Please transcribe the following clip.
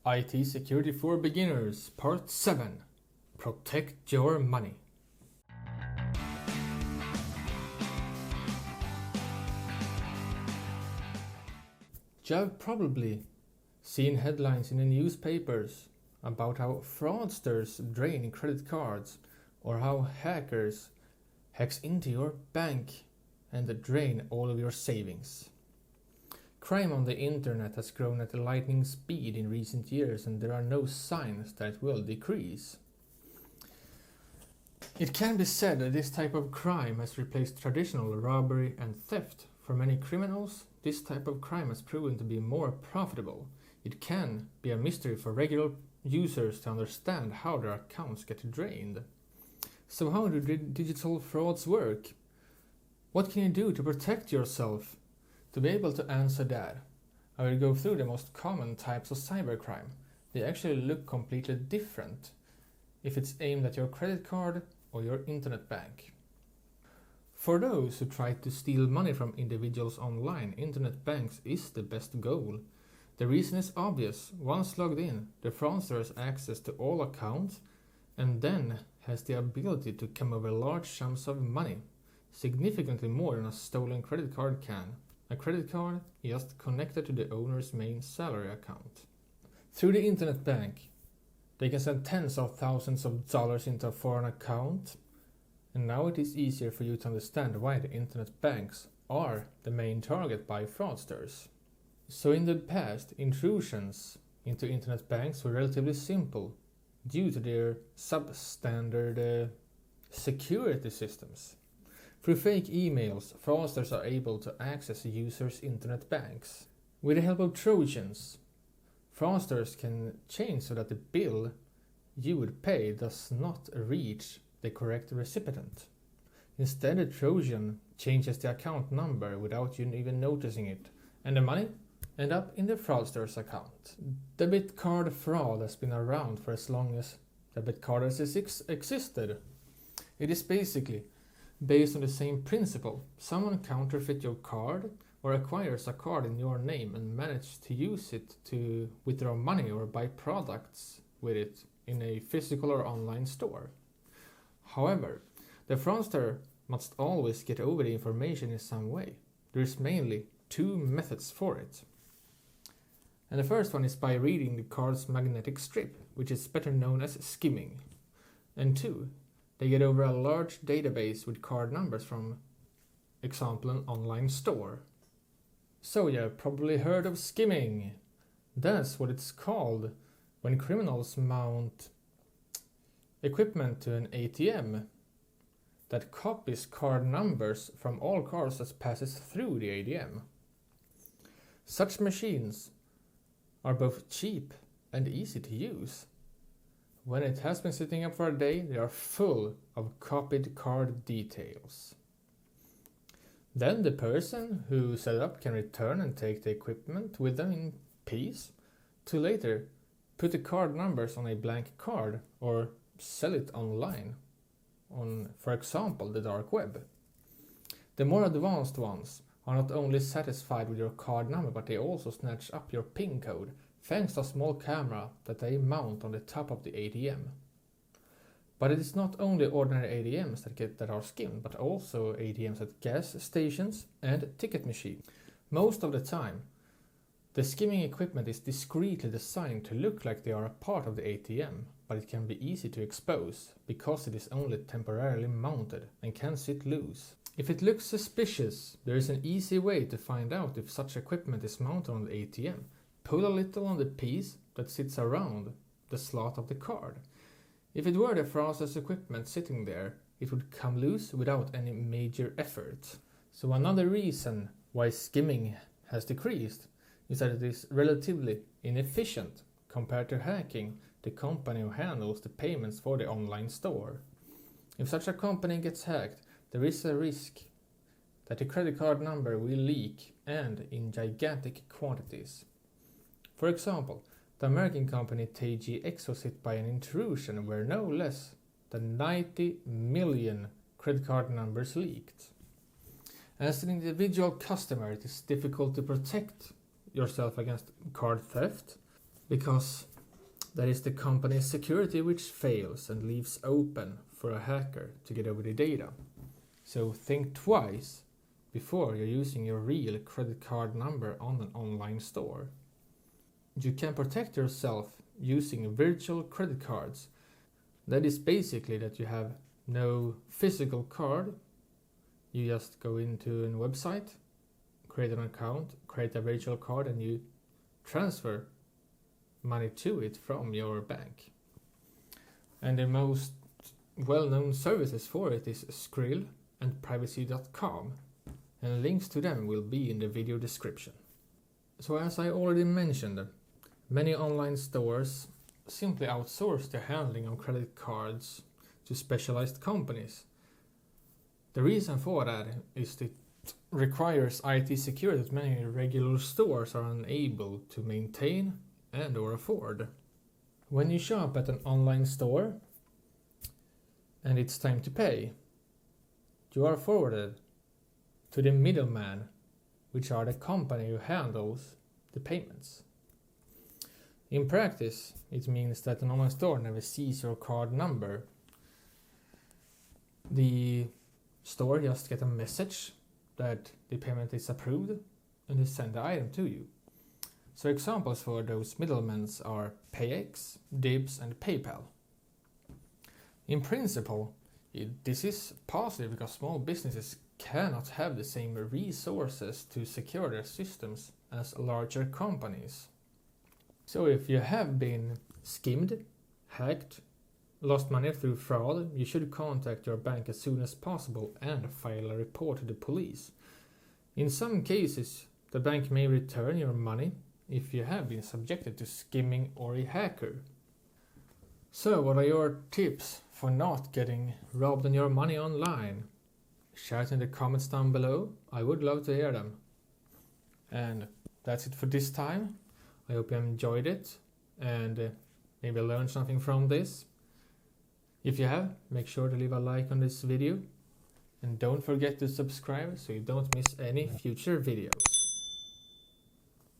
IT Security for Beginners, Part 7. Protect your money. You have probably seen headlines in the newspapers about how fraudsters drain credit cards or how hackers hacks into your bank and drain all of your savings. Crime on the internet has grown at a lightning speed in recent years, and there are no signs that it will decrease. It can be said that this type of crime has replaced traditional robbery and theft. For many criminals, this type of crime has proven to be more profitable. It can be a mystery for regular users to understand how their accounts get drained. So how do digital frauds work? What can you do to protect yourself? To be able to answer that, I will go through the most common types of cybercrime. They actually look completely different if it's aimed at your credit card or your internet bank. For those who try to steal money from individuals online, internet banks is the best goal. The reason is obvious. Once logged in, the fraudster has access to all accounts and then has the ability to come over large sums of money, significantly more than a stolen credit card can. A credit card just connected to the owner's main salary account. Through the internet bank, they can send tens of thousands of dollars into a foreign account, and now it is easier for you to understand why the internet banks are the main target by fraudsters. So in the past, intrusions into internet banks were relatively simple due to their substandard security systems. Through fake emails, fraudsters are able to access users' internet banks. With the help of Trojans, fraudsters can change so that the bill you would pay does not reach the correct recipient. Instead, the Trojan changes the account number without you even noticing it, and the money ends up in the fraudster's account. Debit card fraud has been around for as long as debit cards existed. It is basically based on the same principle. Someone counterfeits your card or acquires a card in your name and manages to use it to withdraw money or buy products with it in a physical or online store. However, the fraudster must always get over the information in some way. There is mainly two methods for it. And the first one is by reading the card's magnetic strip, which is better known as skimming. And two, they get over a large database with card numbers from, example, an online store. So you have probably heard of skimming. That's what it's called when criminals mount equipment to an ATM that copies card numbers from all cards that passes through the ATM. Such machines are both cheap and easy to use. When it has been sitting up for a day, they are full of copied card details. Then the person who set it up can return and take the equipment with them in peace to later put the card numbers on a blank card or sell it online on, for example, the dark web. The more advanced ones are not only satisfied with your card number, but they also snatch up your PIN code thanks to a small camera that they mount on the top of the ATM. But it is not only ordinary ATMs that are skimmed, but also ATMs at gas stations and ticket machines. Most of the time, the skimming equipment is discreetly designed to look like they are a part of the ATM, but it can be easy to expose because it is only temporarily mounted and can sit loose. If it looks suspicious, there is an easy way to find out if such equipment is mounted on the ATM. Pull a little on the piece that sits around the slot of the card. If it were the fraudster's equipment sitting there, it would come loose without any major effort. So another reason why skimming has decreased is that it is relatively inefficient compared to hacking the company who handles the payments for the online store. If such a company gets hacked, there is a risk that the credit card number will leak, and in gigantic quantities. For example, the American company TGX was hit by an intrusion where no less than 90 million credit card numbers leaked. As an individual customer, it is difficult to protect yourself against card theft because that is the company's security which fails and leaves open for a hacker to get over the data. So think twice before you're using your real credit card number on an online store. You can protect yourself using virtual credit cards. That is basically that you have no physical card. You just go into a website, create an account, create a virtual card, and you transfer money to it from your bank. And the most well-known services for it is Skrill and privacy.com, and links to them will be in the video description. So as I already mentioned, many online stores simply outsource the handling of credit cards to specialized companies. The reason for that is that it requires IT security that many regular stores are unable to maintain and or afford. When you shop at an online store and it's time to pay, you are forwarded to the middleman, which are the company who handles the payments. In practice, it means that an online store never sees your card number. The store just gets a message that the payment is approved and they send the item to you. So examples for those middlemen are PayX, Dibs and PayPal. In principle, this is positive because small businesses cannot have the same resources to secure their systems as larger companies. So if you have been skimmed, hacked, lost money through fraud, you should contact your bank as soon as possible and file a report to the police. In some cases, the bank may return your money if you have been subjected to skimming or a hacker. So what are your tips for not getting robbed on your money online? Shout in the comments down below, I would love to hear them. And that's it for this time. I hope you enjoyed it and maybe learned something from this. If you have, make sure to leave a like on this video and don't forget to subscribe so you don't miss any future videos.